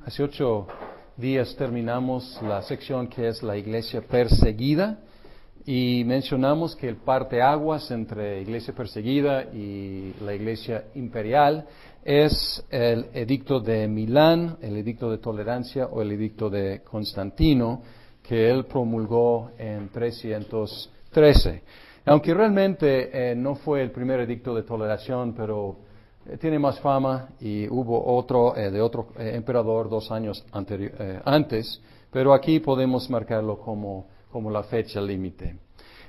hace 8 días terminamos la sección que es la iglesia perseguida y mencionamos que el parteaguas entre iglesia perseguida y la iglesia imperial es el edicto de Milán, el edicto de tolerancia o el edicto de Constantino que él promulgó en 313. Aunque realmente no fue el primer edicto de toleración, pero tiene más fama y hubo otro de otro emperador 2 años antes, pero aquí podemos marcarlo como la fecha límite.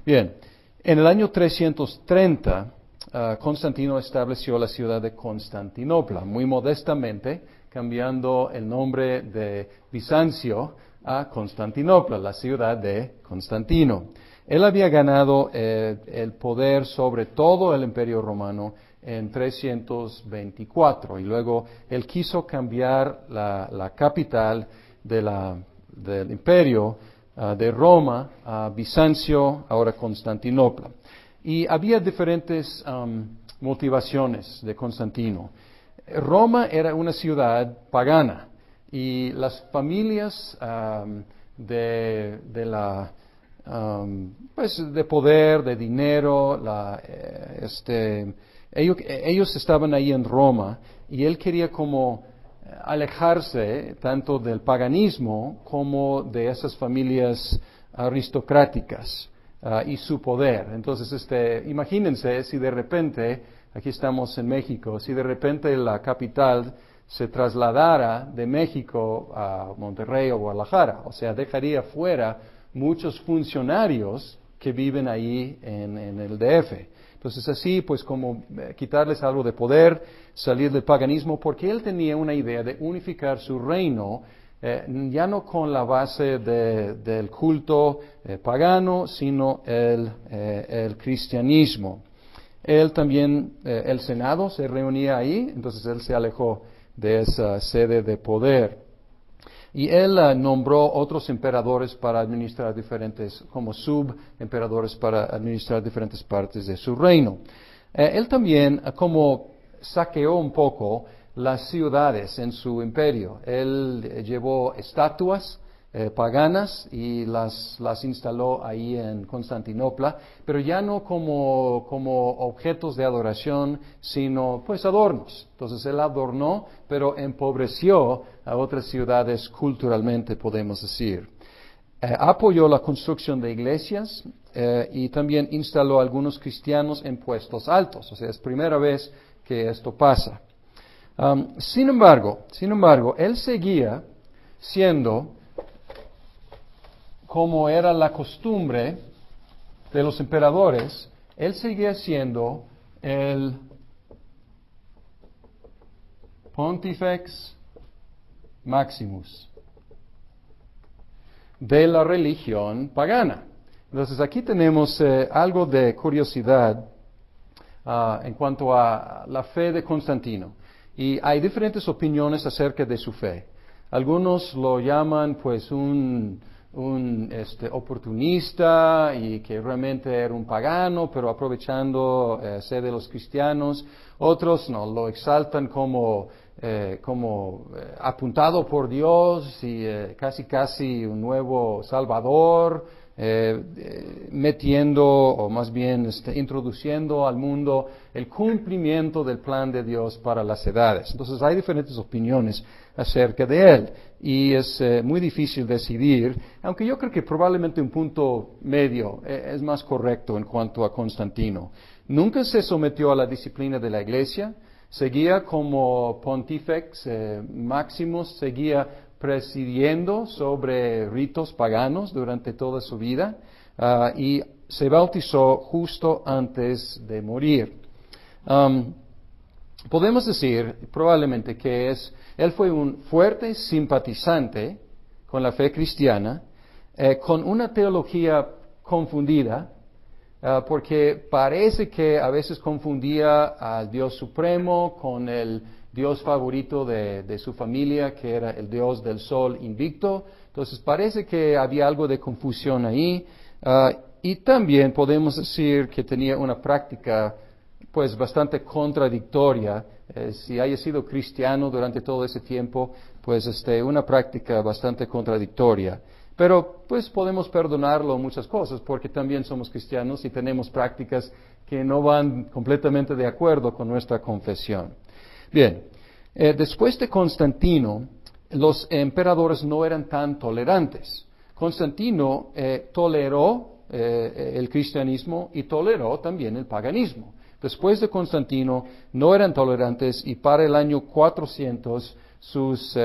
Bien, en el año 330 Constantino estableció la ciudad de Constantinopla, muy modestamente, cambiando el nombre de Bizancio a Constantinopla, la ciudad de Constantino. Él había ganado el poder sobre todo el imperio romano en 324 y luego él quiso cambiar la capital del imperio de Roma a Bizancio, ahora Constantinopla. Y había diferentes motivaciones de Constantino. Roma era una ciudad pagana y las familias de poder, de dinero, ellos estaban ahí en Roma y él quería como alejarse tanto del paganismo como de esas familias aristocráticas y su poder. Entonces, imagínense si de repente, aquí estamos en México, si de repente la capital se trasladara de México a Monterrey o Guadalajara, o sea, dejaría fuera muchos funcionarios que viven ahí en el DF. Entonces así, pues como quitarles algo de poder, salir del paganismo, porque él tenía una idea de unificar su reino, ya no con la base del culto pagano, sino el cristianismo. Él también, el Senado se reunía ahí, entonces él se alejó de esa sede de poder. Y él nombró otros emperadores para administrar como subemperadores para administrar diferentes partes de su reino. Él también como saqueó un poco las ciudades en su imperio. Él llevó estatuas paganas y las instaló ahí en Constantinopla, pero ya no como objetos de adoración, sino pues adornos. Entonces él adornó, pero empobreció a otras ciudades culturalmente, podemos decir. Apoyó la construcción de iglesias y también instaló a algunos cristianos en puestos altos. O sea, es primera vez que esto pasa. Sin embargo, él seguía siendo, como era la costumbre de los emperadores, él seguía siendo el Pontifex Maximus de la religión pagana. Entonces aquí tenemos algo de curiosidad en cuanto a la fe de Constantino. Y hay diferentes opiniones acerca de su fe. Algunos lo llaman pues un oportunista y que realmente era un pagano, pero aprovechando sed de los cristianos. Otros no, lo exaltan como apuntado por Dios y casi un nuevo Salvador, metiendo o más bien introduciendo al mundo el cumplimiento del plan de Dios para las edades. Entonces hay diferentes opiniones acerca de él y es muy difícil decidir, aunque yo creo que probablemente un punto medio es más correcto en cuanto a Constantino. Nunca se sometió a la disciplina de la iglesia, seguía como Pontifex Maximus, seguía presidiendo sobre ritos paganos durante toda su vida y se bautizó justo antes de morir. Podemos decir probablemente que él fue un fuerte simpatizante con la fe cristiana, con una teología confundida, porque parece que a veces confundía al Dios Supremo con el Dios favorito de su familia, que era el Dios del Sol invicto. Entonces parece que había algo de confusión ahí. Y también podemos decir que tenía una práctica pues bastante contradictoria. Si haya sido cristiano durante todo ese tiempo, pues una práctica bastante contradictoria. Pero pues podemos perdonarlo muchas cosas porque también somos cristianos y tenemos prácticas que no van completamente de acuerdo con nuestra confesión. Bien, después de Constantino, los emperadores no eran tan tolerantes. Constantino toleró el cristianismo y toleró también el paganismo. Después de Constantino no eran tolerantes y para el año 400 sus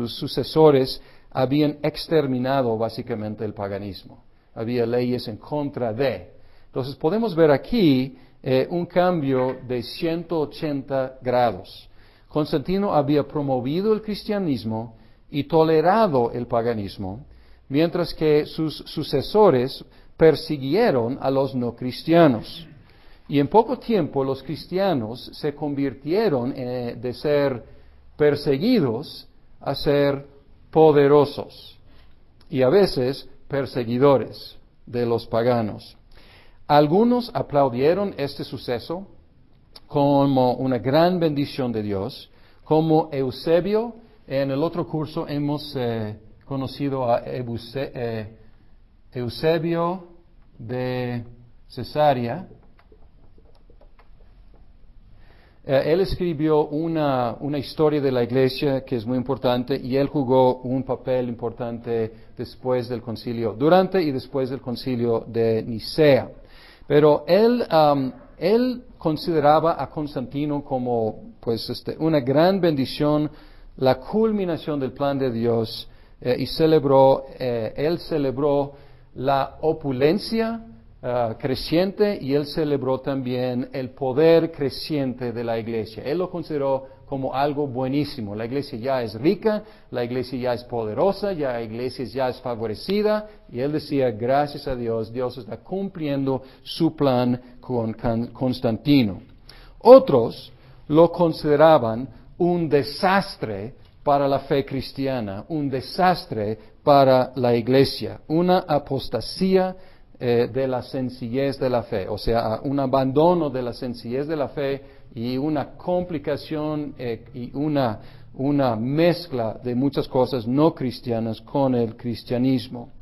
sucesores habían exterminado básicamente el paganismo. Había leyes en contra de. Entonces podemos ver aquí un cambio de 180 grados. Constantino había promovido el cristianismo y tolerado el paganismo, mientras que sus sucesores persiguieron a los no cristianos. Y en poco tiempo los cristianos se convirtieron de ser perseguidos a ser poderosos y a veces perseguidores de los paganos. Algunos aplaudieron este suceso como una gran bendición de Dios, como Eusebio. En el otro curso hemos conocido a Eusebio de Cesarea. Él escribió una historia de la iglesia que es muy importante y él jugó un papel importante después del concilio, durante y después del concilio de Nicea. Pero él consideraba a Constantino como pues una gran bendición, la culminación del plan de Dios y él celebró la opulencia creciente y él celebró también el poder creciente de la iglesia. Él lo consideró como algo buenísimo. La iglesia ya es rica, la iglesia ya es poderosa, la iglesia ya es favorecida y él decía, gracias a Dios, Dios está cumpliendo su plan con Constantino. Otros lo consideraban un desastre para la fe cristiana, un desastre para la iglesia, una apostasía de la sencillez de la fe, o sea, un abandono de la sencillez de la fe y una complicación y una mezcla de muchas cosas no cristianas con el cristianismo.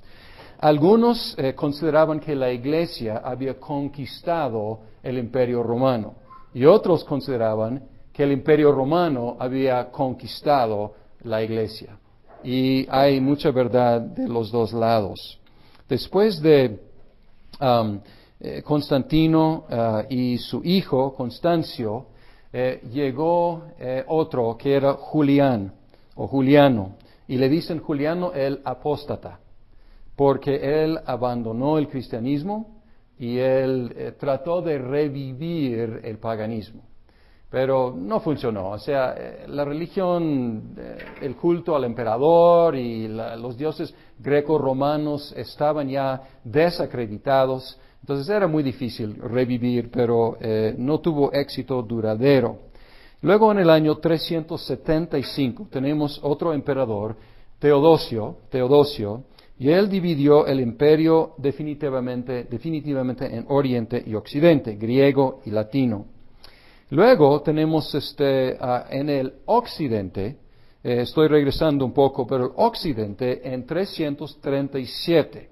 Algunos consideraban que la iglesia había conquistado el imperio romano y otros consideraban que el imperio romano había conquistado la iglesia. Y hay mucha verdad de los dos lados. Después de Constantino y su hijo Constancio, llegó otro que era Julián o Juliano, y le dicen Juliano el apóstata, porque él abandonó el cristianismo y él trató de revivir el paganismo. Pero no funcionó, o sea, la religión, el culto al emperador y los dioses greco-romanos estaban ya desacreditados, entonces era muy difícil revivir, pero no tuvo éxito duradero. Luego en el año 375 tenemos otro emperador, Teodosio, y él dividió el imperio definitivamente en Oriente y Occidente, griego y latino. Luego tenemos en el occidente, estoy regresando un poco, pero el occidente en 337.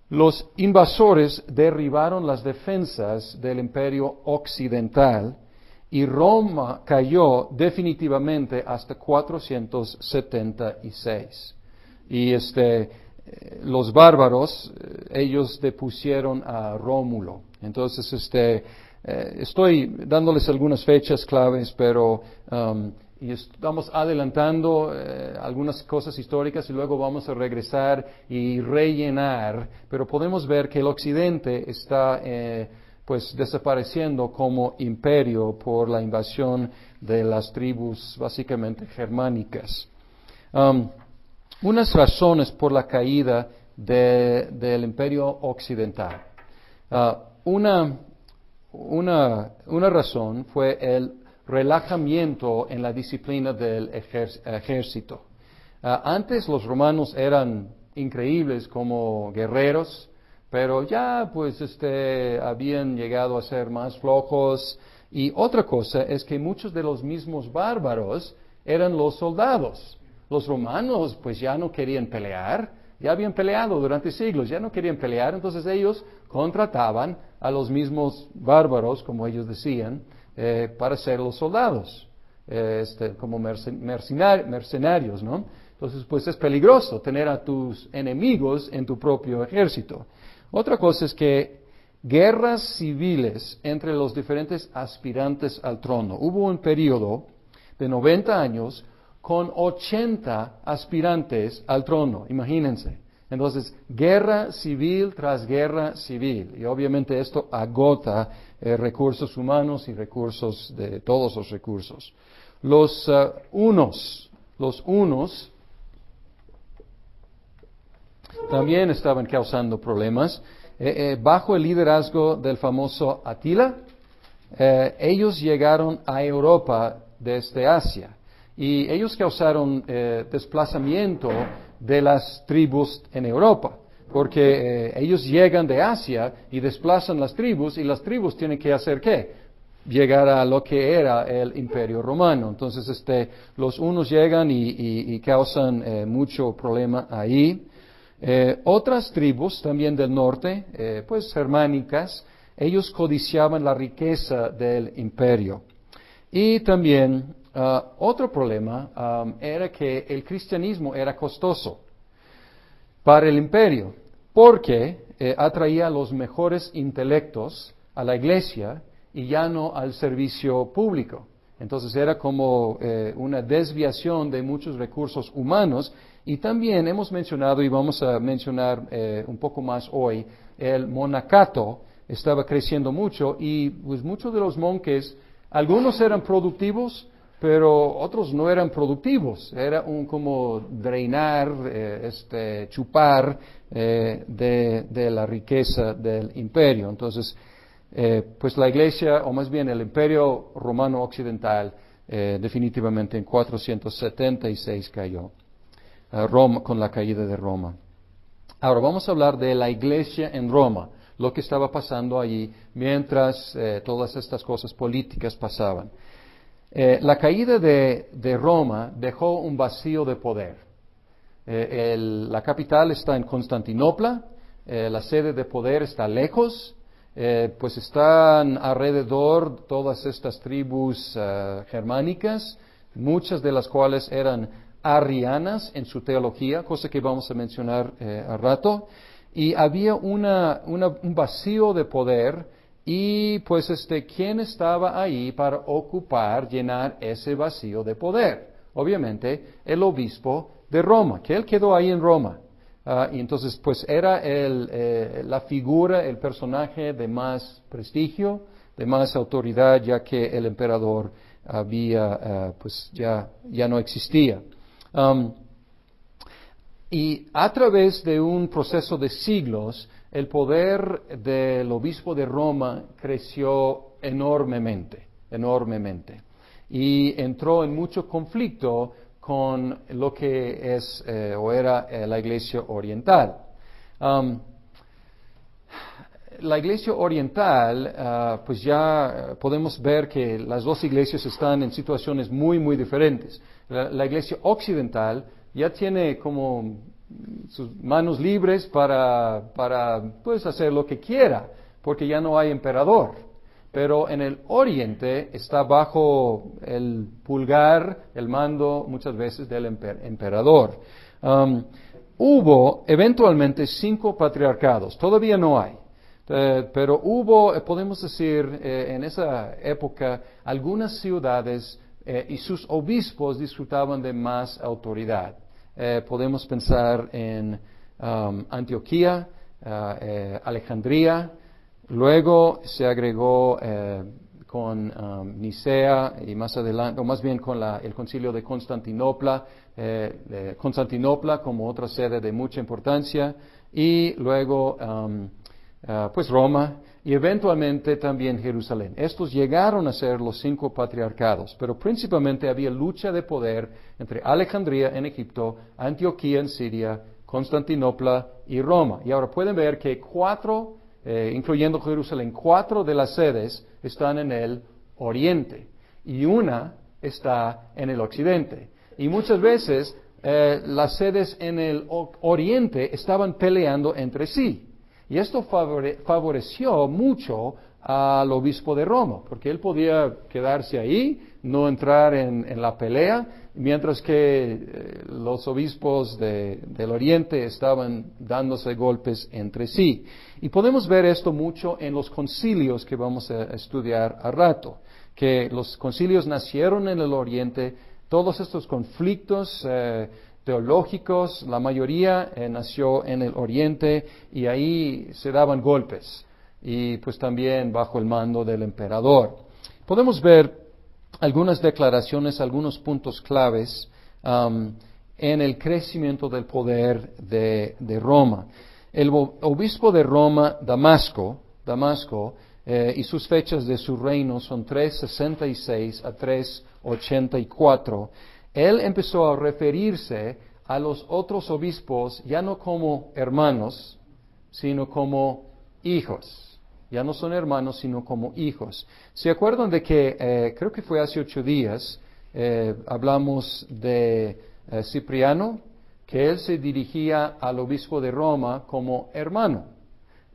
Los invasores derribaron las defensas del imperio occidental y Roma cayó definitivamente hasta 476. Y los bárbaros, ellos depusieron a Rómulo. Entonces, estoy dándoles algunas fechas claves, pero y estamos adelantando algunas cosas históricas y luego vamos a regresar y rellenar, pero podemos ver que el occidente está pues desapareciendo como imperio por la invasión de las tribus básicamente germánicas. Unas razones por la caída del imperio occidental. Una razón fue el relajamiento en la disciplina del ejército. Antes los romanos eran increíbles como guerreros, pero ya pues habían llegado a ser más flojos. Y otra cosa es que muchos de los mismos bárbaros eran los soldados. Los romanos pues ya no querían pelear, ya habían peleado durante siglos, ya no querían pelear, entonces ellos contrataban a los mismos bárbaros, como ellos decían, para ser los soldados, como mercenarios, ¿no? Entonces pues es peligroso tener a tus enemigos en tu propio ejército. Otra cosa es que guerras civiles entre los diferentes aspirantes al trono. Hubo un periodo de 90 años con 80 aspirantes al trono, imagínense. Entonces, guerra civil tras guerra civil. Y obviamente esto agota recursos humanos y recursos de todos los recursos. Los unos también estaban causando problemas. Bajo el liderazgo del famoso Atila, ellos llegaron a Europa desde Asia y ellos causaron desplazamiento de las tribus en Europa, porque ellos llegan de Asia y desplazan las tribus y las tribus tienen que hacer ¿qué? Llegar a lo que era el Imperio Romano. Entonces los unos llegan y causan mucho problema ahí. Otras tribus también del norte, pues germánicas, ellos codiciaban la riqueza del imperio. Y también otro problema era que el cristianismo era costoso para el imperio, porque atraía a los mejores intelectos a la iglesia y ya no al servicio público. Entonces era como una desviación de muchos recursos humanos. Y también hemos mencionado, y vamos a mencionar un poco más hoy, el monacato estaba creciendo mucho y pues muchos de los monjes, algunos eran productivos, pero otros no eran productivos. Era como drenar, chupar de la riqueza del imperio. Entonces, pues la iglesia, o más bien el imperio romano occidental, definitivamente en 476 cayó. Roma, con la caída de Roma. Ahora vamos a hablar de la iglesia en Roma, lo que estaba pasando allí mientras todas estas cosas políticas pasaban. La caída de Roma dejó un vacío de poder. La capital está en Constantinopla, la sede de poder está lejos, pues están alrededor todas estas tribus germánicas, muchas de las cuales eran arrianas en su teología, cosa que vamos a mencionar al rato, y había un vacío de poder y pues ¿quién estaba ahí para ocupar, llenar ese vacío de poder? Obviamente el obispo de Roma, que él quedó ahí en Roma. Y entonces pues era la figura, el personaje de más prestigio, de más autoridad, ya que el emperador había, pues ya no existía. Y a través de un proceso de siglos, el poder del obispo de Roma creció enormemente. Y entró en mucho conflicto con lo que es o era la iglesia oriental. La iglesia oriental, pues ya podemos ver que las dos iglesias están en situaciones muy, muy diferentes. La iglesia occidental ya tiene como sus manos libres para pues hacer lo que quiera, porque ya no hay emperador. Pero en el oriente está bajo el pulgar, el mando muchas veces del emperador. Hubo eventualmente 5 patriarcados, todavía no hay. Pero hubo, podemos decir, en esa época, algunas ciudades y sus obispos disfrutaban de más autoridad. Podemos pensar en Antioquía, Alejandría, luego se agregó con Nicea y más adelante, o más bien con el concilio de Constantinopla, Constantinopla como otra sede de mucha importancia, y luego pues Roma y eventualmente también Jerusalén. Estos llegaron a ser los 5 patriarcados, pero principalmente había lucha de poder entre Alejandría en Egipto, Antioquía en Siria, Constantinopla y Roma. Y ahora pueden ver que cuatro, incluyendo Jerusalén, cuatro de las sedes están en el oriente y una está en el occidente. Y muchas veces las sedes en el oriente estaban peleando entre sí. Y esto favoreció mucho al obispo de Roma, porque él podía quedarse ahí, no entrar en la pelea, mientras que los obispos del oriente estaban dándose golpes entre sí. Y podemos ver esto mucho en los concilios que vamos a estudiar a rato, que los concilios nacieron en el oriente, todos estos conflictos teológicos, la mayoría nació en el oriente y ahí se daban golpes y pues también bajo el mando del emperador. Podemos ver algunas declaraciones, algunos puntos claves en el crecimiento del poder de Roma. El obispo de Roma, Damasco, y sus fechas de su reino son 366 a 384. Él empezó a referirse a los otros obispos ya no como hermanos, sino como hijos. Ya no son hermanos, sino como hijos. ¿Se acuerdan de que, creo que fue hace 8 días, hablamos de Cipriano, que él se dirigía al obispo de Roma como hermano?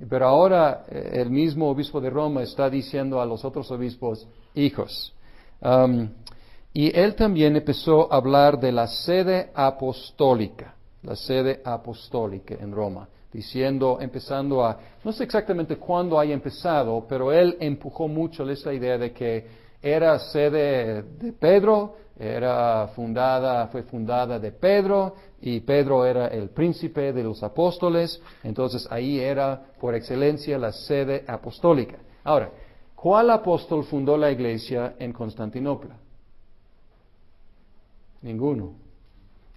Pero ahora el mismo obispo de Roma está diciendo a los otros obispos hijos. Y él también empezó a hablar de la sede apostólica en Roma, empezando a, no sé exactamente cuándo haya empezado, pero él empujó mucho esta idea de que era sede de Pedro, fue fundada de Pedro, y Pedro era el príncipe de los apóstoles, entonces ahí era por excelencia la sede apostólica. Ahora, ¿cuál apóstol fundó la iglesia en Constantinopla? Ninguno.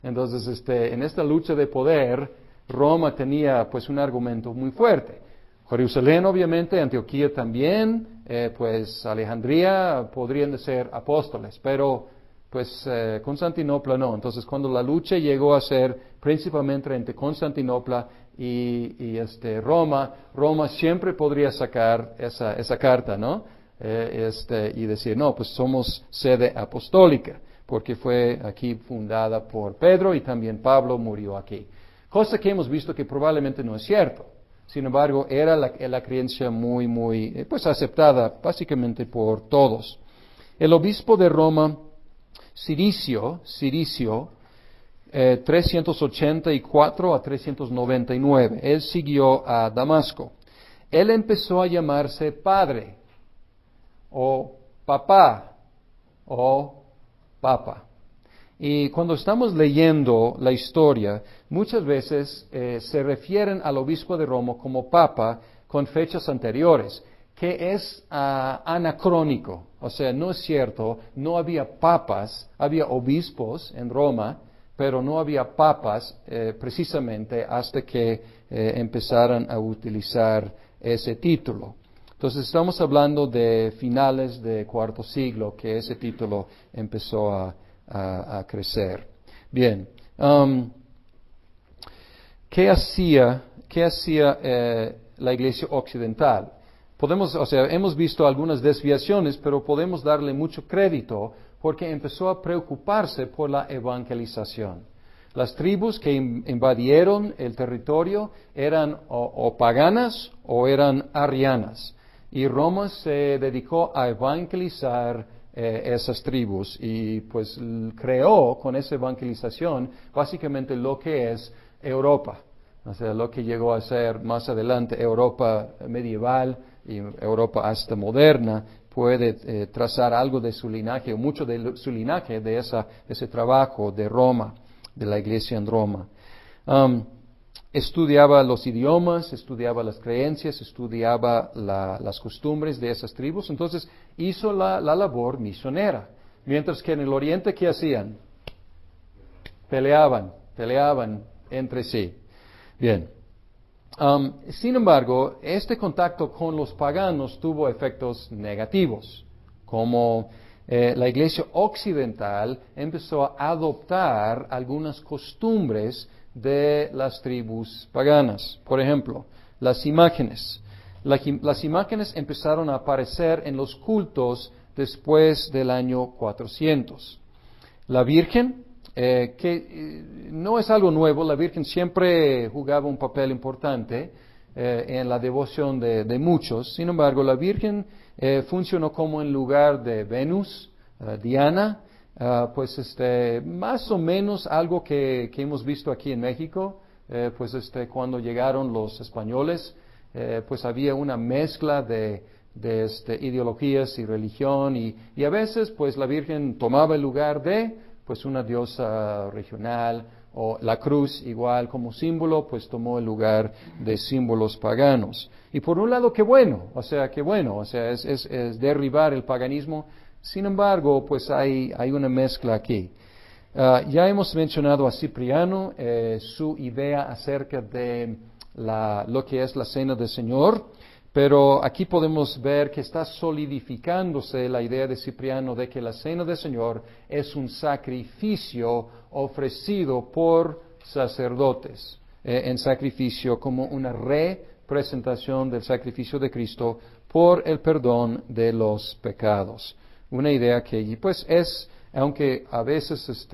Entonces, en esta lucha de poder, Roma tenía pues un argumento muy fuerte. Jerusalén, obviamente, Antioquía también, pues Alejandría podrían ser apóstoles, pero pues Constantinopla no. Entonces, cuando la lucha llegó a ser principalmente entre Constantinopla y Roma siempre podría sacar esa carta, ¿no? Y decir, no, pues somos sede apostólica, porque fue aquí fundada por Pedro y también Pablo murió aquí. Cosa que hemos visto que probablemente no es cierto. Sin embargo, era la creencia muy, pues aceptada básicamente por todos. El obispo de Roma, Ciricio, 384 a 399, él siguió a Damasco. Él empezó a llamarse padre, o papá, o papa. Y cuando estamos leyendo la historia, muchas veces se refieren al obispo de Roma como papa con fechas anteriores, que es anacrónico. O sea, no es cierto, no había papas, había obispos en Roma, pero no había papas precisamente hasta que empezaran a utilizar ese título. Entonces estamos hablando de finales del IV siglo que ese título empezó a crecer. Bien, ¿qué hacía la Iglesia occidental? Hemos visto algunas desviaciones, pero podemos darle mucho crédito porque empezó a preocuparse por la evangelización. Las tribus que invadieron el territorio eran o paganas o eran arrianas, y Roma se dedicó a evangelizar esas tribus y pues creó con esa evangelización básicamente lo que es Europa, o sea, lo que llegó a ser más adelante Europa medieval y Europa hasta moderna. Puede trazar algo de su linaje, o mucho de su linaje, de ese trabajo de Roma, de la iglesia en Roma. Estudiaba los idiomas, estudiaba las creencias, estudiaba las costumbres de esas tribus, entonces hizo la labor misionera. Mientras que en el oriente, ¿qué hacían? Peleaban entre sí. Bien. Sin embargo, este contacto con los paganos tuvo efectos negativos, como la iglesia occidental empezó a adoptar algunas costumbres de las tribus paganas. Por ejemplo, las imágenes. Las imágenes empezaron a aparecer en los cultos después del año 400. La Virgen, no es algo nuevo, la Virgen siempre jugaba un papel importante en la devoción de muchos. Sin embargo, la Virgen funcionó como en lugar de Venus, Diana, más o menos algo que hemos visto aquí en México, cuando llegaron los españoles, pues había una mezcla de ideologías y religión y a veces pues la Virgen tomaba el lugar de pues una diosa regional, o la cruz igual como símbolo pues tomó el lugar de símbolos paganos. Y por un lado qué bueno, es derribar el paganismo. Sin embargo pues hay una mezcla aquí. Ya hemos mencionado a Cipriano, su idea acerca de lo que es la Cena del Señor, pero aquí podemos ver que está solidificándose la idea de Cipriano de que la Cena del Señor es un sacrificio ofrecido por sacerdotes, en sacrificio como una representación del sacrificio de Cristo por el perdón de los pecados. Una idea que pues aunque a veces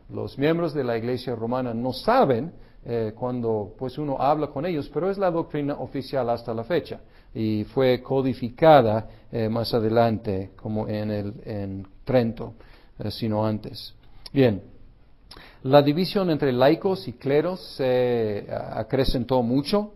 los miembros de la Iglesia romana no saben, cuando pues uno habla con ellos, pero es la doctrina oficial hasta la fecha y fue codificada más adelante como en Trento, sino antes. Bien, la división entre laicos y cleros se acrecentó mucho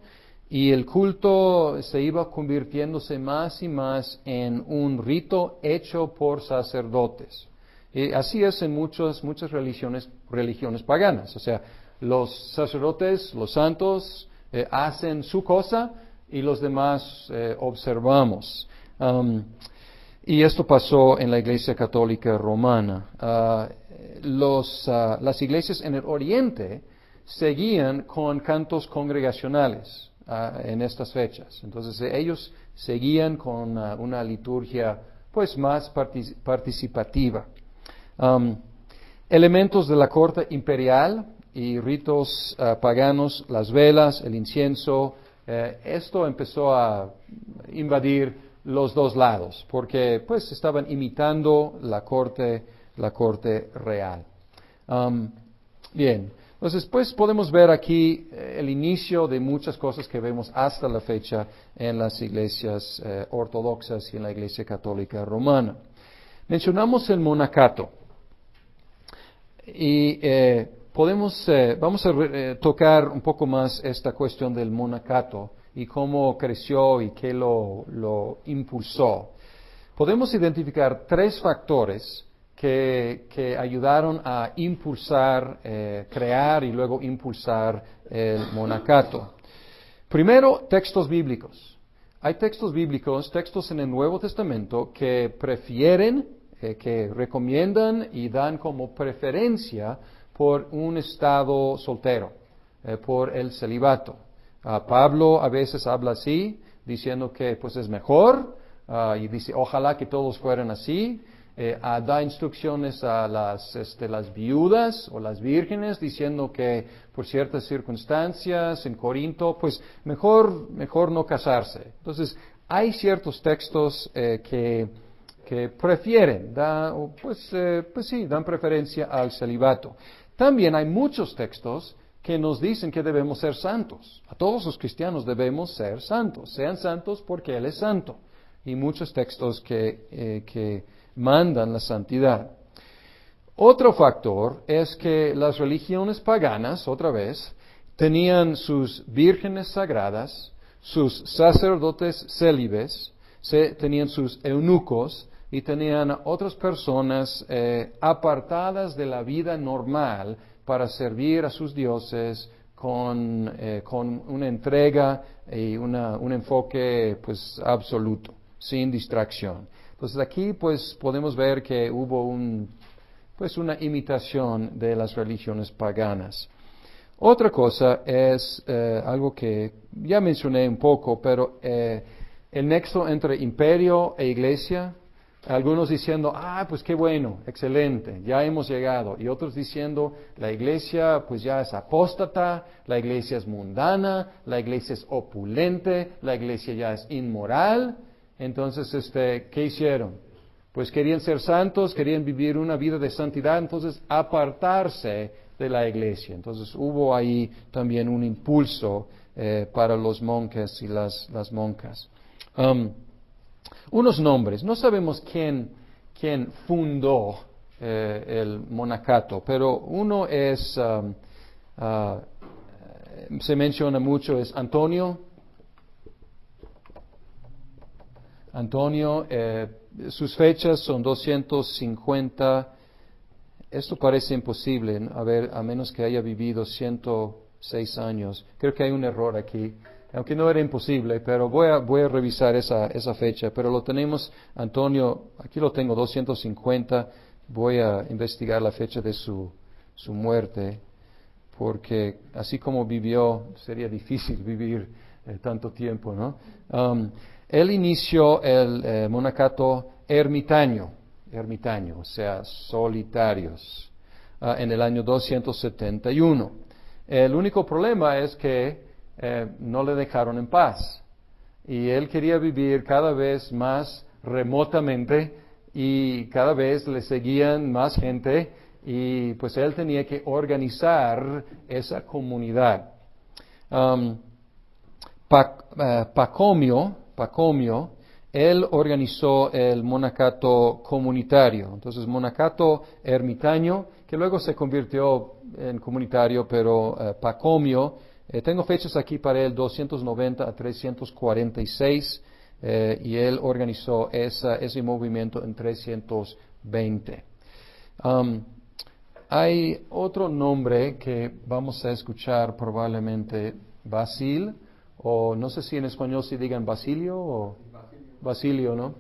y el culto se iba convirtiéndose más y más en un rito hecho por sacerdotes. Y así es en muchas religiones paganas, o sea, los sacerdotes, los santos, hacen su cosa y los demás observamos. Y esto pasó en la Iglesia Católica Romana. Las iglesias en el Oriente seguían con cantos congregacionales en estas fechas. Entonces ellos seguían con una liturgia pues más participativa. Elementos de la corte imperial y ritos paganos, las velas, el incienso, esto empezó a invadir los dos lados, porque pues estaban imitando la corte real. Bien, entonces pues podemos ver aquí el inicio de muchas cosas que vemos hasta la fecha en las iglesias ortodoxas y en la Iglesia Católica Romana. Mencionamos el monacato y vamos a tocar un poco más esta cuestión del monacato y cómo creció y qué lo impulsó. Podemos identificar tres factores que ayudaron a impulsar, crear y luego impulsar el monacato. Primero, textos bíblicos. Hay textos bíblicos, textos en el Nuevo Testamento que prefieren, que recomiendan y dan como preferencia por un estado soltero, por el celibato. Pablo a veces habla así, diciendo que pues es mejor, y dice ojalá que todos fueran así. Da instrucciones a las viudas o las vírgenes, diciendo que por ciertas circunstancias en Corinto, pues mejor no casarse. Entonces, hay ciertos textos que prefieren, dan preferencia al celibato. También hay muchos textos que nos dicen que debemos ser santos. A todos los cristianos debemos ser santos. Sean santos porque Él es santo. Y muchos textos que mandan la santidad. Otro factor es que las religiones paganas, otra vez, tenían sus vírgenes sagradas, sus sacerdotes célibes, tenían sus eunucos y tenían otras personas apartadas de la vida normal para servir a sus dioses con una entrega y un enfoque pues absoluto, sin distracción. Entonces aquí pues podemos ver que hubo una imitación de las religiones paganas. Otra cosa es algo que ya mencioné un poco, pero el nexo entre imperio e iglesia, Algunos diciendo, pues qué bueno, excelente, ya hemos llegado. Y otros diciendo, la iglesia pues ya es apóstata, la iglesia es mundana, la iglesia es opulente, la iglesia ya es inmoral. Entonces, ¿qué hicieron? Pues querían ser santos, querían vivir una vida de santidad, entonces apartarse de la iglesia. Entonces hubo ahí también un impulso para los monjes y las monjas. Unos nombres. No sabemos quién fundó el monacato, pero uno es, se menciona mucho, es Antonio. Antonio, sus fechas son 250. Esto parece imposible, a menos que haya vivido 106 años. Creo que hay un error aquí. Aunque no era imposible, pero voy a revisar esa fecha. Pero lo tenemos, Antonio, aquí lo tengo, 250. Voy a investigar la fecha de su muerte, porque así como vivió, sería difícil vivir tanto tiempo, ¿no? Él inició el monacato ermitaño, o sea, solitarios, en el año 271. El único problema es que no le dejaron en paz. Y él quería vivir cada vez más remotamente y cada vez le seguían más gente y pues él tenía que organizar esa comunidad. Pacomio, él organizó el monacato comunitario. Entonces, monacato ermitaño, que luego se convirtió en comunitario, pero Pacomio, tengo fechas aquí para él, 290 a 346, y él organizó ese movimiento en 320. Hay otro nombre que vamos a escuchar probablemente, Basil, o no sé si en español se digan Basilio o Basilio, ¿no?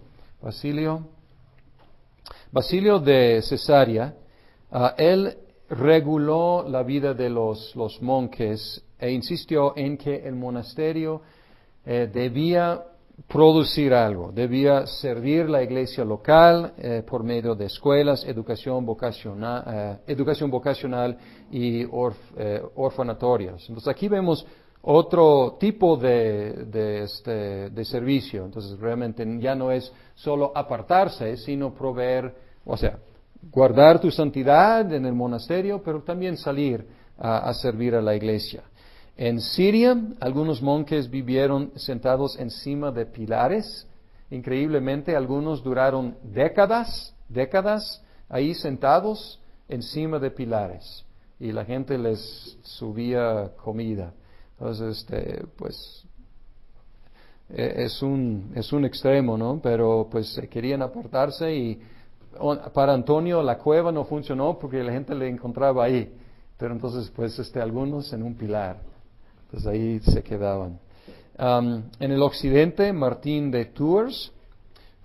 Basilio de Cesarea. Él reguló la vida de los monjes e insistió en que el monasterio debía producir algo, debía servir la iglesia local por medio de escuelas, educación vocacional y orfanatorios. Entonces aquí vemos otro tipo de servicio. Entonces realmente ya no es solo apartarse, sino proveer, o sea, guardar tu santidad en el monasterio, pero también salir a servir a la iglesia. En Siria, algunos monjes vivieron sentados encima de pilares. Increíblemente, algunos duraron décadas ahí sentados encima de pilares. Y la gente les subía comida. Entonces, pues, es un extremo, ¿no? Pero, pues, querían apartarse y para Antonio la cueva no funcionó porque la gente le encontraba ahí. Pero entonces, pues, algunos en un pilar. Entonces ahí se quedaban. En el occidente, Martín de Tours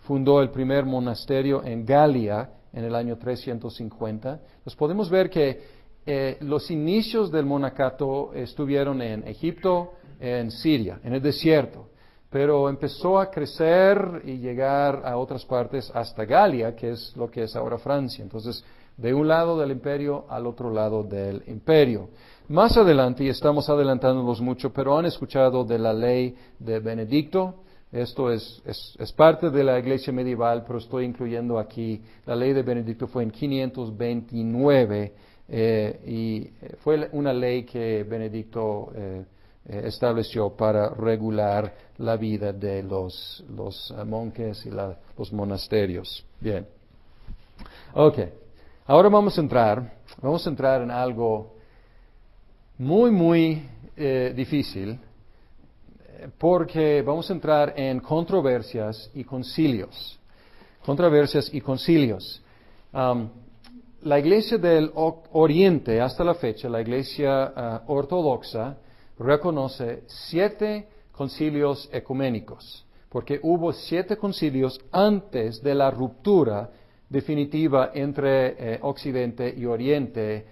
fundó el primer monasterio en Galia en el año 350. Pues podemos ver que los inicios del monacato estuvieron en Egipto, en Siria, en el desierto. Pero empezó a crecer y llegar a otras partes hasta Galia, que es lo que es ahora Francia. Entonces, de un lado del imperio al otro lado del imperio. Más adelante, y estamos adelantándonos mucho, pero han escuchado de la ley de Benedicto. Esto es parte de la iglesia medieval, pero estoy incluyendo aquí. La ley de Benedicto fue en 529 y fue una ley que Benedicto estableció para regular la vida de los monjes y los monasterios. Bien. Ok. Ahora vamos a entrar en algo muy difícil, porque vamos a entrar en controversias y concilios. La iglesia del Oriente, hasta la fecha, la iglesia ortodoxa, reconoce 7 concilios ecuménicos, porque hubo 7 concilios antes de la ruptura definitiva entre Occidente y Oriente,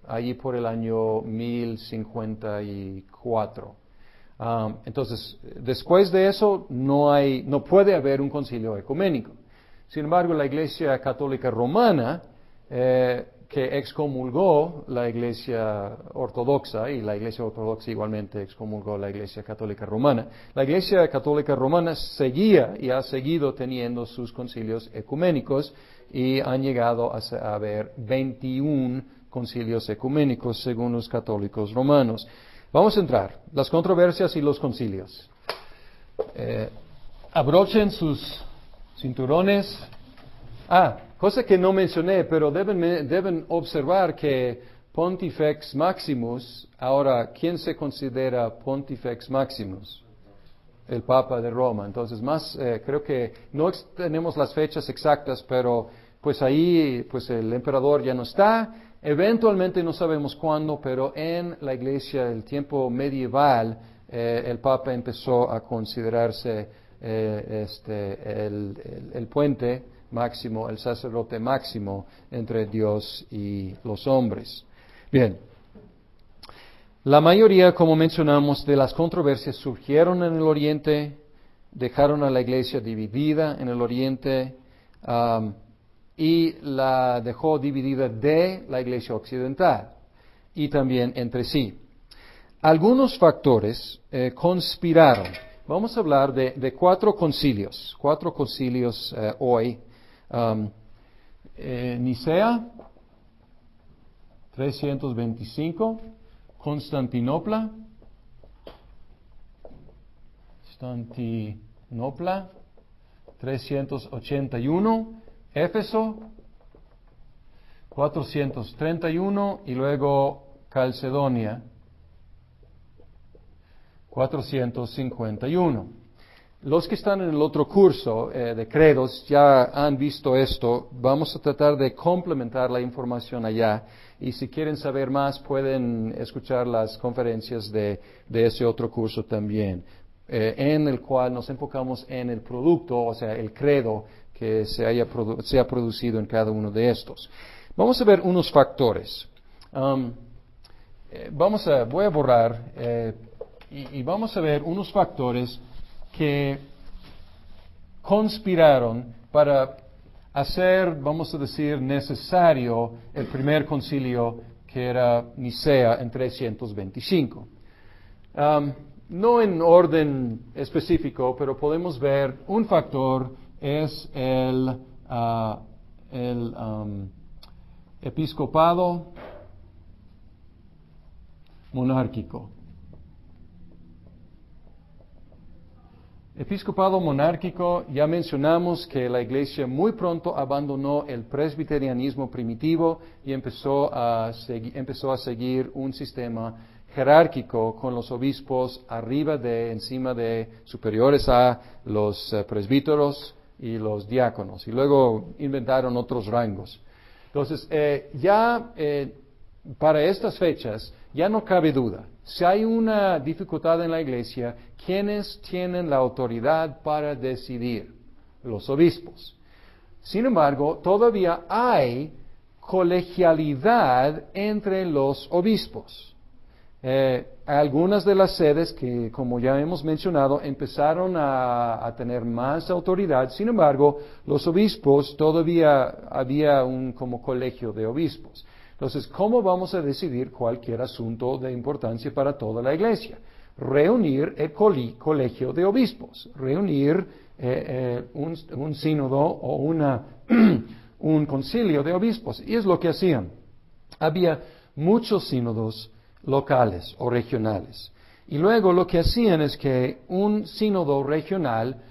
allí por el año 1054. Entonces, después de eso no puede haber un concilio ecuménico. Sin embargo, la Iglesia Católica Romana, que excomulgó la Iglesia Ortodoxa, y la Iglesia Ortodoxa igualmente excomulgó la Iglesia Católica Romana, la Iglesia Católica Romana seguía y ha seguido teniendo sus concilios ecuménicos y han llegado a haber 21 concilios ecuménicos según los católicos romanos. Vamos a entrar, las controversias y los concilios. Abrochen sus cinturones. Cosa que no mencioné, pero deben observar que Pontifex Maximus, ahora, ¿quién se considera Pontifex Maximus? El Papa de Roma. Entonces, creo que no tenemos las fechas exactas, pero pues ahí, pues el emperador ya no está. Eventualmente no sabemos cuándo, pero en la Iglesia del tiempo medieval, el Papa empezó a considerarse el puente máximo, el sacerdote máximo entre Dios y los hombres. Bien, la mayoría, como mencionamos, de las controversias surgieron en el Oriente, dejaron a la Iglesia dividida en el Oriente y la dejó dividida de la Iglesia Occidental y también entre sí. Algunos factores conspiraron. Vamos a hablar de cuatro concilios hoy. Nicea, 325, Constantinopla, 381, Éfeso, 431 y luego Calcedonia, 451. Los que están en el otro curso de credos ya han visto esto. Vamos a tratar de complementar la información allá. Y si quieren saber más, pueden escuchar las conferencias de ese otro curso también, en el cual nos enfocamos en el producto, o sea, el credo que se ha producido en cada uno de estos. Vamos a ver unos factores. Voy a borrar y vamos a ver unos factores que conspiraron para hacer, vamos a decir, necesario el primer concilio que era Nicea en 325. No en orden específico, pero podemos ver un factor es el episcopado monárquico. Episcopado monárquico, ya mencionamos que la Iglesia muy pronto abandonó el presbiterianismo primitivo y empezó a seguir un sistema jerárquico con los obispos encima de, superiores a los presbíteros y los diáconos. Y luego inventaron otros rangos. Entonces, para estas fechas ya no cabe duda. Si hay una dificultad en la Iglesia, ¿quiénes tienen la autoridad para decidir? Los obispos. Sin embargo, todavía hay colegialidad entre los obispos. Algunas de las sedes que, como ya hemos mencionado, empezaron a tener más autoridad. Sin embargo, los obispos todavía había un como colegio de obispos. Entonces, ¿cómo vamos a decidir cualquier asunto de importancia para toda la Iglesia? Reunir el colegio de obispos, reunir un sínodo o un concilio de obispos. Y es lo que hacían. Había muchos sínodos locales o regionales. Y luego lo que hacían es que un sínodo regional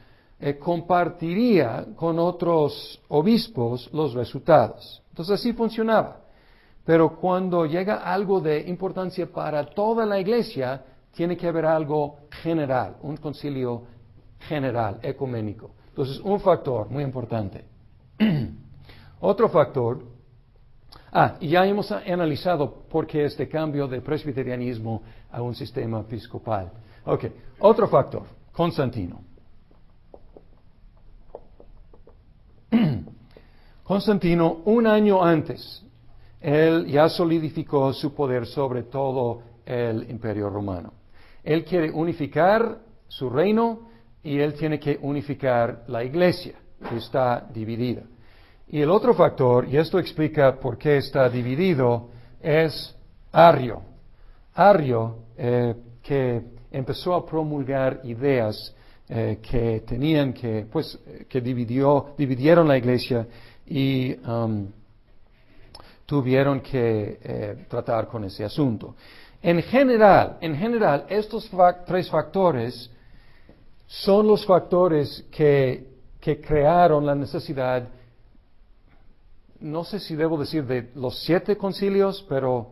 compartiría con otros obispos los resultados. Entonces así funcionaba. Pero cuando llega algo de importancia para toda la Iglesia, tiene que haber algo general, un concilio general, ecuménico. Entonces, un factor muy importante. Otro factor, y ya hemos analizado por qué este cambio de presbiterianismo a un sistema episcopal. Otro factor, Constantino. Constantino, un año antes, él ya solidificó su poder sobre todo el Imperio Romano. Él quiere unificar su reino y él tiene que unificar la Iglesia. está dividida. Y el otro factor, y esto explica por qué está dividido, es Arrio. Arrio, que empezó a promulgar ideas que tenían que dividieron la iglesia y tuvieron que tratar con ese asunto. En general, estos tres factores son los factores que crearon la necesidad, no sé si debo decir de los 7 concilios, pero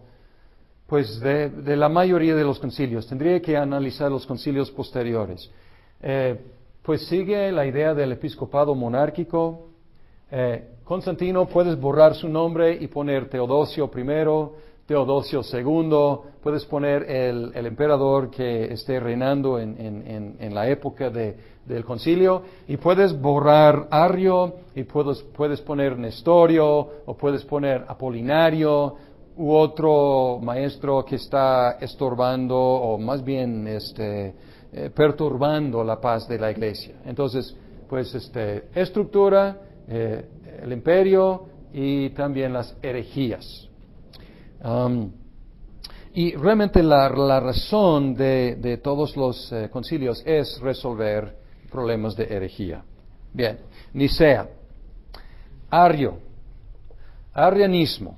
pues de la mayoría de los concilios. Tendría que analizar los concilios posteriores. Pues sigue la idea del episcopado monárquico. Constantino, puedes borrar su nombre y poner Teodosio I, Teodosio II, puedes poner el emperador que esté reinando en la época del concilio, y puedes borrar Arrio, y puedes poner Nestorio, o puedes poner Apolinario, u otro maestro que está estorbando, o más bien perturbando la paz de la iglesia. Entonces, pues estructura, el imperio y también las herejías. Y realmente la razón de todos los concilios es resolver problemas de herejía. Bien, Nicea, arrianismo.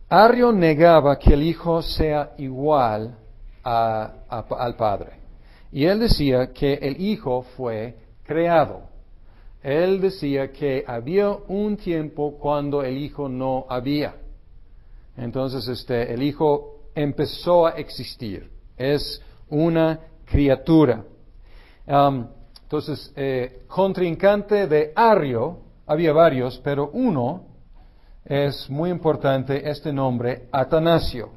Arrio negaba que el Hijo sea igual al Padre. Y él decía que el Hijo fue creado. Él decía que había un tiempo cuando el Hijo no había. Entonces, el Hijo empezó a existir. Es una criatura. Entonces, contrincante de Arrio, había varios, pero uno es muy importante, este nombre, Atanasio.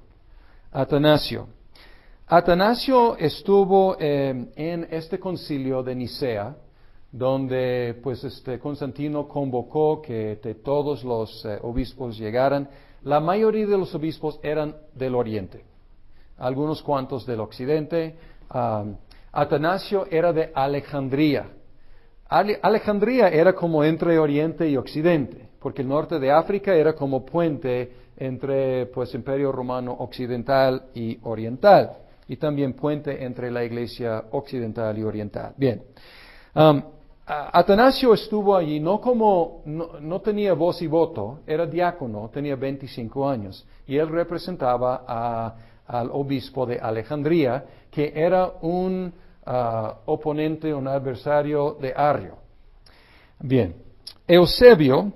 Atanasio estuvo en este concilio de Nicea, donde pues Constantino convocó que todos los obispos llegaran. La mayoría de los obispos eran del oriente, algunos cuantos del occidente. Atanasio era de Alejandría. Alejandría era como entre oriente y occidente, porque el norte de África era como puente entre pues Imperio Romano occidental y oriental, y también puente entre la iglesia occidental y oriental. Bien. Atanasio estuvo allí no tenía voz y voto, era diácono, tenía 25 años, y él representaba al obispo de Alejandría, que era un oponente, un adversario de Arrio. Bien, Eusebio,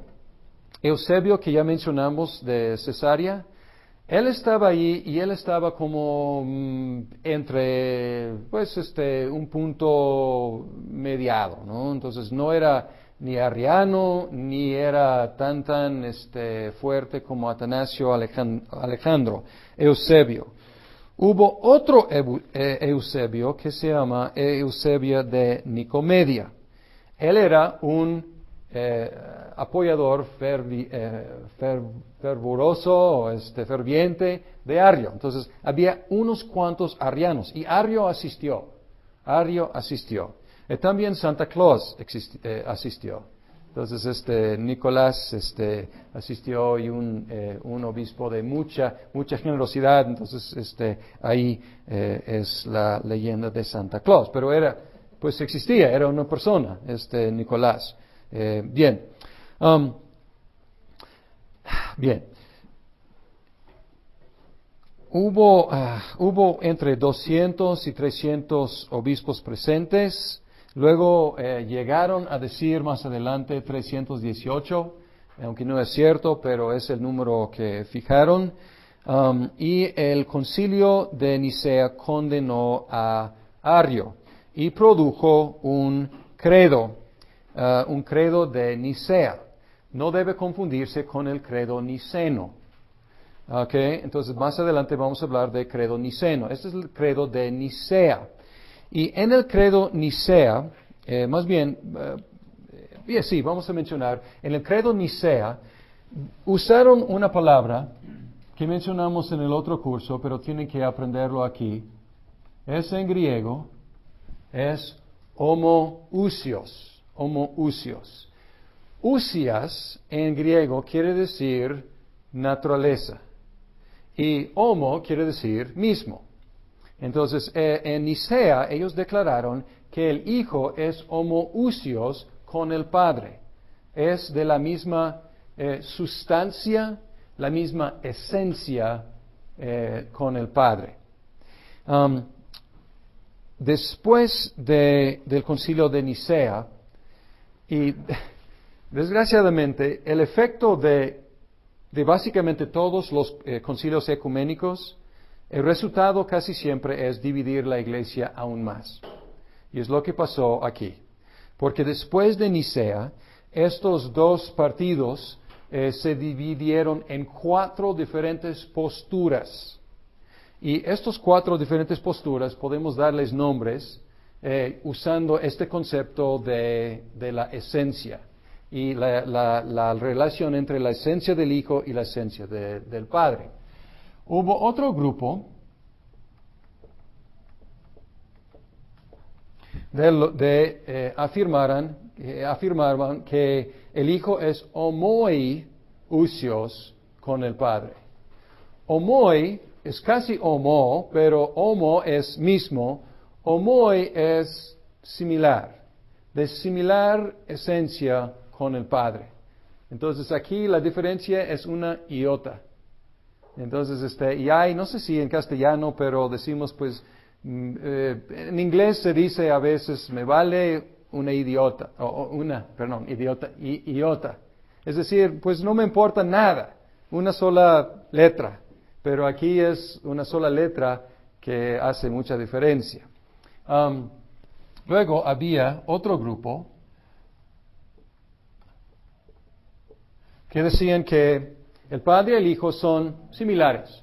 que ya mencionamos, de Cesarea, él estaba allí y él estaba como entre, pues, un punto mediado, ¿no? Entonces no era ni arriano, ni era tan fuerte como Atanasio Alejandro, Eusebio. Hubo otro Eusebio que se llama Eusebio de Nicomedia. Él era un apoyador fervoroso, ferviente de Arrio. Entonces, había unos cuantos arrianos, y Arrio asistió. También Santa Claus asistió. Entonces, Nicolás asistió, y un obispo de mucha generosidad. Entonces, ahí es la leyenda de Santa Claus. Pero existía, era una persona, Nicolás. Bien. Bien. Hubo entre 200 y 300 obispos presentes. Luego llegaron a decir más adelante 318, aunque no es cierto, pero es el número que fijaron. Y el concilio de Nicea condenó a Arrio y produjo un credo de Nicea. No debe confundirse con el credo niceno. Entonces más adelante vamos a hablar de credo niceno. Este es el credo de Nicea. Y en el credo Nicea, vamos a mencionar, en el credo Nicea usaron una palabra que mencionamos en el otro curso, pero tienen que aprenderlo aquí. Es en griego, es homoousios. homoousios. Usias en griego quiere decir naturaleza y homo quiere decir mismo. Entonces, en Nicea ellos declararon que el Hijo es homoousios con el Padre. Es de la misma sustancia, la misma esencia con el Padre. Después del concilio de Nicea, y desgraciadamente el efecto de básicamente todos los concilios ecuménicos, el resultado casi siempre es dividir la iglesia aún más. Y es lo que pasó aquí. Porque después de Nicea, estos dos partidos se dividieron en 4 diferentes posturas. Y estos 4 diferentes posturas podemos darles nombres usando este concepto de la esencia y la relación entre la esencia del Hijo y la esencia del Padre. Hubo otro grupo afirmaban que el Hijo es homoiousios con el Padre. Homoi es casi homo, pero homo es mismo, homoi es similar, de similar esencia con el Padre. Entonces aquí la diferencia es una iota. Entonces, y hay, no sé si en castellano, pero decimos pues, en inglés se dice a veces, me vale una idiota, iota. Es decir, pues no me importa nada, una sola letra, pero aquí es una sola letra que hace mucha diferencia. Luego había otro grupo que decían que el Padre y el Hijo son similares.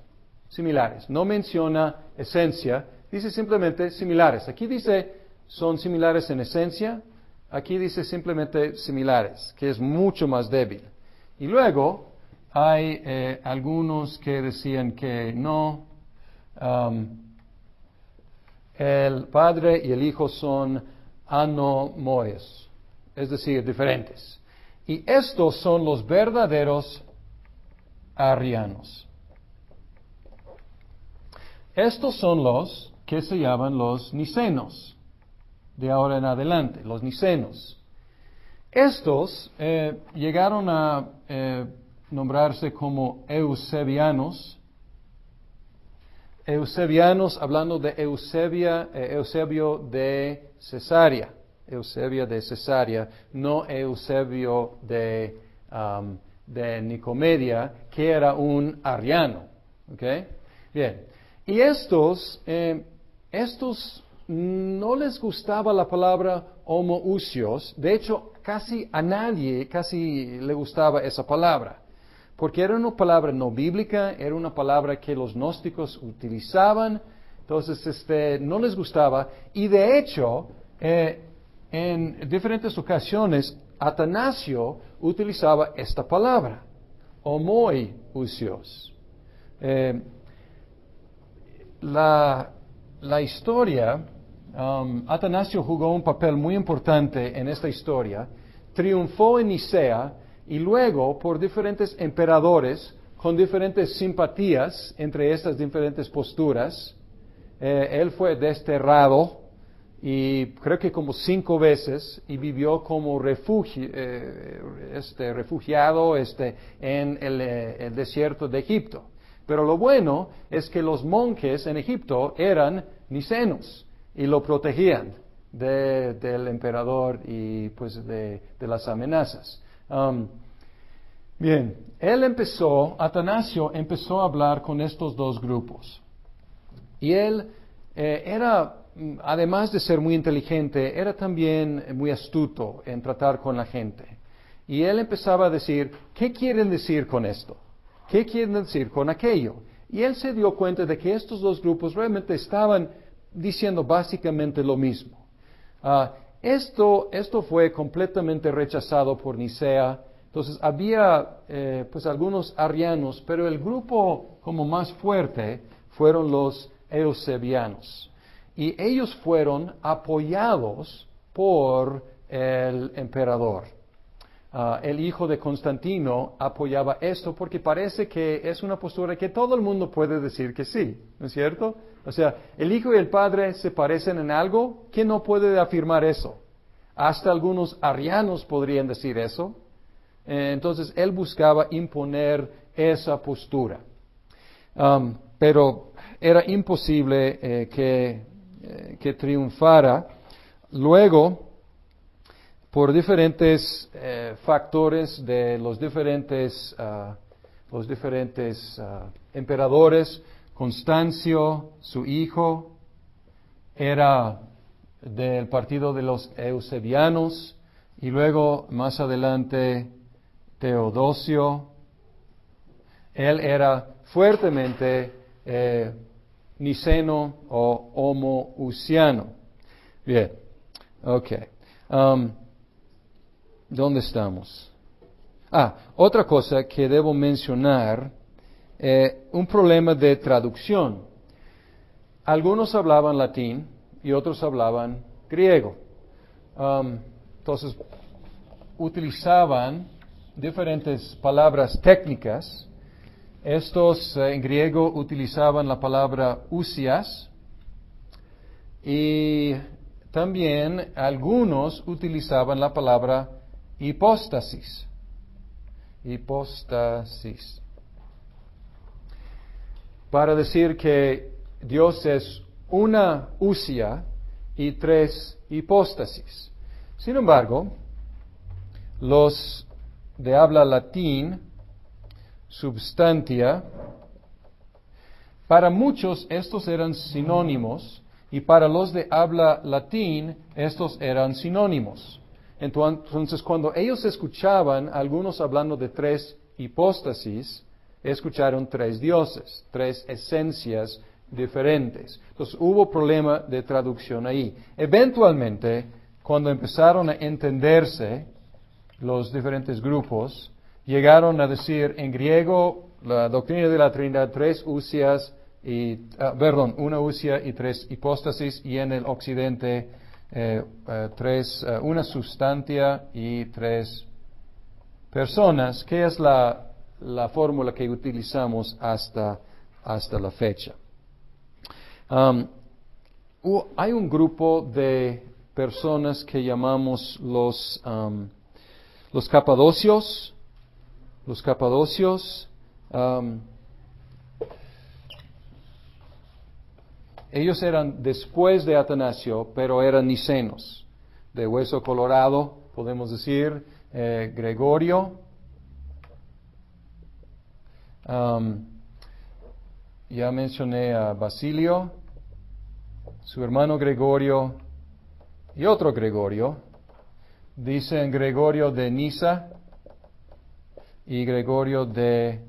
No menciona esencia, dice simplemente similares. Aquí dice son similares en esencia, aquí dice simplemente similares, que es mucho más débil. Y luego hay algunos que decían que no, el Padre y el Hijo son anomóes, es decir, diferentes. Y estos son los verdaderos arrianos. Estos son los que se llaman los nicenos, de ahora en adelante, los nicenos. Estos llegaron a nombrarse como eusebianos. Eusebianos, hablando de Eusebio de Cesarea. Eusebio de Cesarea, no Eusebio de Nicomedia, que era un arriano. ¿Okay? Bien. Y estos no les gustaba la palabra homoousios. De hecho, casi a nadie le gustaba esa palabra. Porque era una palabra no bíblica, era una palabra que los gnósticos utilizaban. Entonces, no les gustaba. Y de hecho, en diferentes ocasiones, Atanasio utilizaba esta palabra, homoiousios. La historia, Atanasio jugó un papel muy importante en esta historia, triunfó en Nicea y luego por diferentes emperadores con diferentes simpatías entre estas diferentes posturas, él fue desterrado y creo que como 5 veces y vivió como refugiado en el desierto de Egipto. Pero lo bueno es que los monjes en Egipto eran nicenos y lo protegían del emperador y pues de las amenazas. Bien, Atanasio empezó a hablar con estos dos grupos. Y él era, además de ser muy inteligente, era también muy astuto en tratar con la gente. Y él empezaba a decir, ¿qué quieren decir con esto? ¿Qué quieren decir con aquello? Y él se dio cuenta de que estos dos grupos realmente estaban diciendo básicamente lo mismo. Esto fue completamente rechazado por Nicea. Entonces había pues algunos arrianos, pero el grupo como más fuerte fueron los eusebianos. Y ellos fueron apoyados por el emperador. El hijo de Constantino apoyaba esto porque parece que es una postura que todo el mundo puede decir que sí, ¿no es cierto? O sea, el hijo y el padre se parecen en algo. ¿Quién no puede afirmar eso? Hasta algunos arianos podrían decir eso. Entonces, él buscaba imponer esa postura. Pero era imposible que triunfara. Luego, por diferentes factores de los diferentes emperadores, Constancio, su hijo, era del partido de los Eusebianos, y luego más adelante Teodosio. Él era fuertemente niceno o homoousiano. Bien, ok. ¿Dónde estamos? Otra cosa que debo mencionar, un problema de traducción. Algunos hablaban latín y otros hablaban griego. Entonces, utilizaban diferentes palabras técnicas. Estos en griego utilizaban la palabra ousias, y también algunos utilizaban la palabra hipóstasis. Hipóstasis. Para decir que Dios es una ousia y tres hipóstasis. Sin embargo, los de habla latín, substantia, para muchos estos eran sinónimos, y para los de habla latín estos eran sinónimos. Entonces, cuando ellos escuchaban a algunos hablando de tres hipóstasis, escucharon tres dioses, tres esencias diferentes. Entonces, hubo problema de traducción ahí. Eventualmente, cuando empezaron a entenderse los diferentes grupos, llegaron a decir en griego la doctrina de la Trinidad, tres ousias una ousia y tres hipóstasis, y en el occidente una sustantia y tres personas, que es la fórmula que utilizamos hasta la fecha. Hay un grupo de personas que llamamos los capadocios. Los capadocios, ellos eran después de Atanasio, pero eran nicenos, de hueso colorado, podemos decir. Gregorio, ya mencioné a Basilio, su hermano Gregorio y otro Gregorio. Dicen Gregorio de Nisa y Gregorio de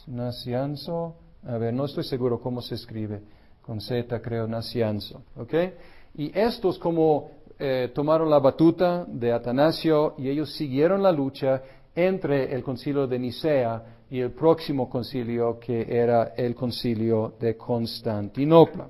Nacianzo. A ver, no estoy seguro cómo se escribe. Con Z, creo, Nacianzo. ¿Ok? Y estos tomaron la batuta de Atanasio, y ellos siguieron la lucha entre el concilio de Nicea y el próximo concilio, que era el concilio de Constantinopla.